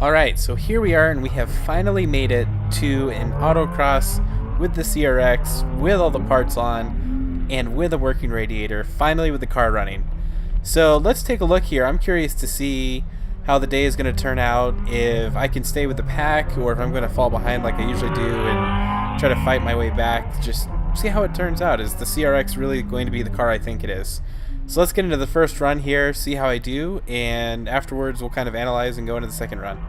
Alright, so here we are, and we have finally made it to an autocross with the CRX, with all the parts on, and with a working radiator, finally with the car running. So let's take a look here. I'm curious to see how the day is going to turn out, if I can stay with the pack, or if I'm going to fall behind like I usually do and try to fight my way back. Just see how it turns out. Is the CRX really going to be the car I think it is? So let's get into the first run here, see how I do, and afterwards we'll kind of analyze and go into the second run.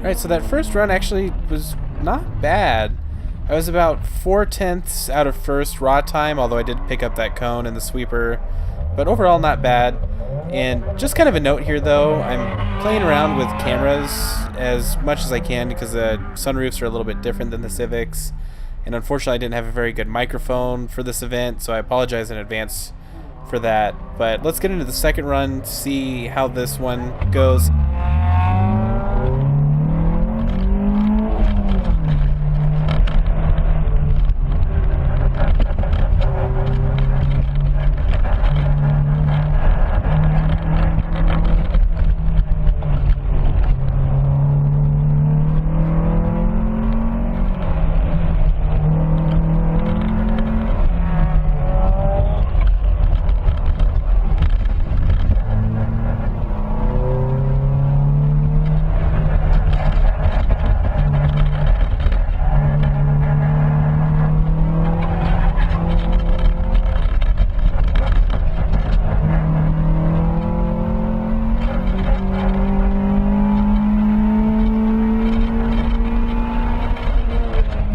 Alright, so that first run actually was not bad. I was about 4/10 out of first raw time, although I did pick up that cone and the sweeper, but overall not bad. And just kind of a note here though, I'm playing around with cameras as much as I can because the sunroofs are a little bit different than the Civics, and unfortunately I didn't have a very good microphone for this event, so I apologize in advance for that. But let's get into the second run, see how this one goes.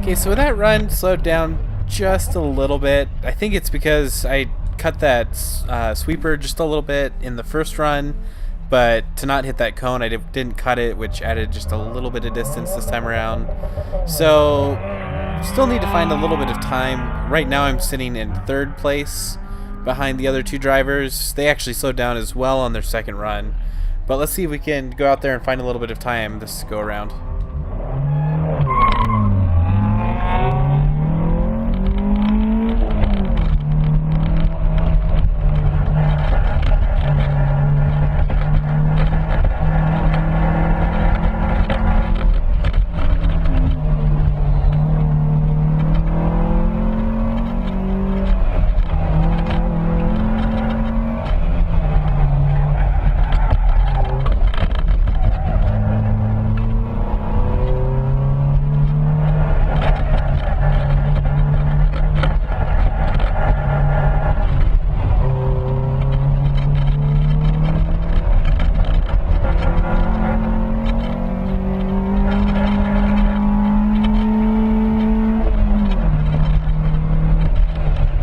Okay, so that run slowed down just a little bit. I think it's because I cut that sweeper just a little bit in the first run, but to not hit that cone, I didn't cut it, which added just a little bit of distance this time around. So, still need to find a little bit of time. Right now I'm sitting in third place behind the other two drivers. They actually slowed down as well on their second run. But let's see if we can go out there and find a little bit of time this go around.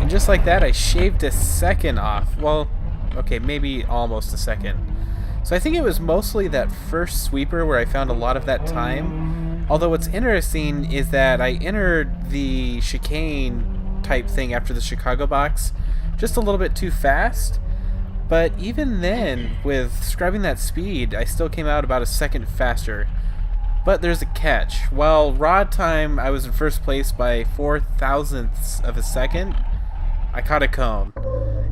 Just like that, I shaved a second off. Well, okay, maybe almost a second. So I think it was mostly that first sweeper where I found a lot of that time. Although what's interesting is that I entered the chicane type thing after the Chicago box just a little bit too fast. But even then, with scrubbing that speed, I still came out about a second faster. But there's a catch. While raw time I was in first place by 0.004 of a second, I caught a cone,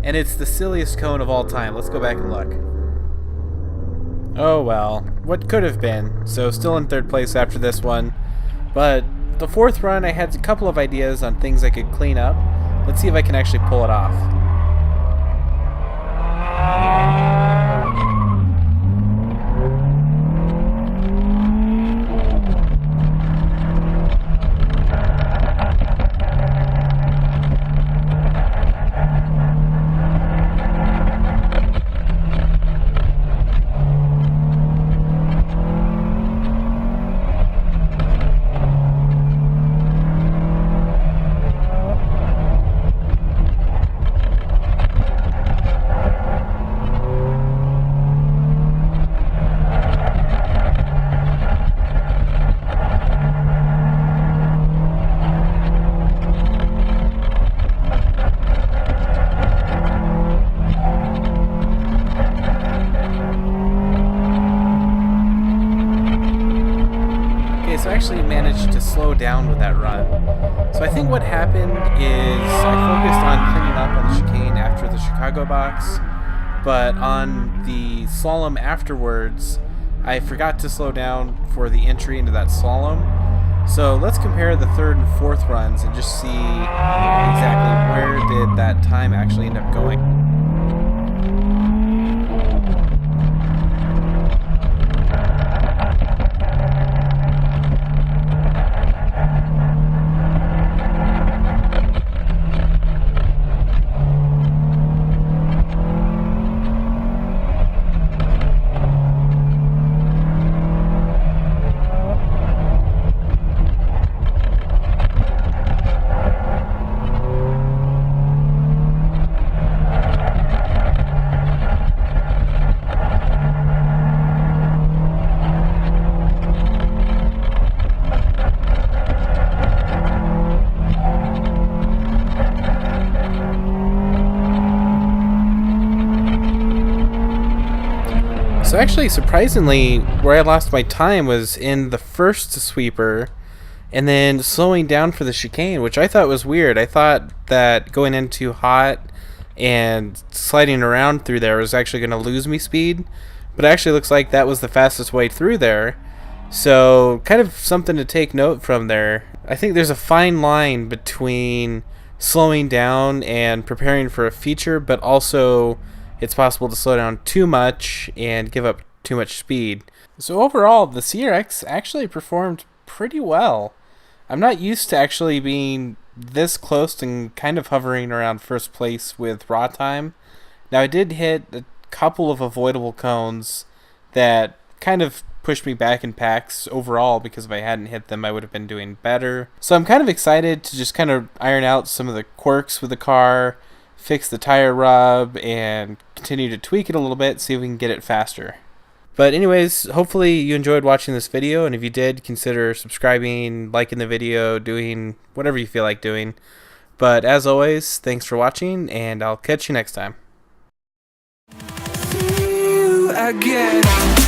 and it's the silliest cone of all time. Let's go back and look. Oh well, what could have been. So still in third place after this one, but the fourth run I had a couple of ideas on things I could clean up. Let's see if I can actually pull it off. slow down with that run. So I think what happened is I focused on cleaning up on the chicane after the Chicago box, but on the slalom afterwards, I forgot to slow down for the entry into that slalom. So let's compare the third and fourth runs and just see exactly where did that time actually end up going. So actually, surprisingly, where I lost my time was in the first sweeper and then slowing down for the chicane, which I thought was weird. I thought that going in too hot and sliding around through there was actually going to lose me speed, but it actually looks like that was the fastest way through there. So kind of something to take note from there. I think there's a fine line between slowing down and preparing for a feature, but also it's possible to slow down too much and give up too much speed. So overall, the CRX actually performed pretty well. I'm not used to actually being this close and kind of hovering around first place with raw time. Now I did hit a couple of avoidable cones that kind of pushed me back in packs overall, because if I hadn't hit them I would have been doing better. So I'm kind of excited to just kind of iron out some of the quirks with the car, fix the tire rub, and continue to tweak it a little bit, see if we can get it faster. But anyways, hopefully you enjoyed watching this video, and if you did, consider subscribing, liking the video, doing whatever you feel like doing. But as always, thanks for watching, and I'll catch you next time. See you again.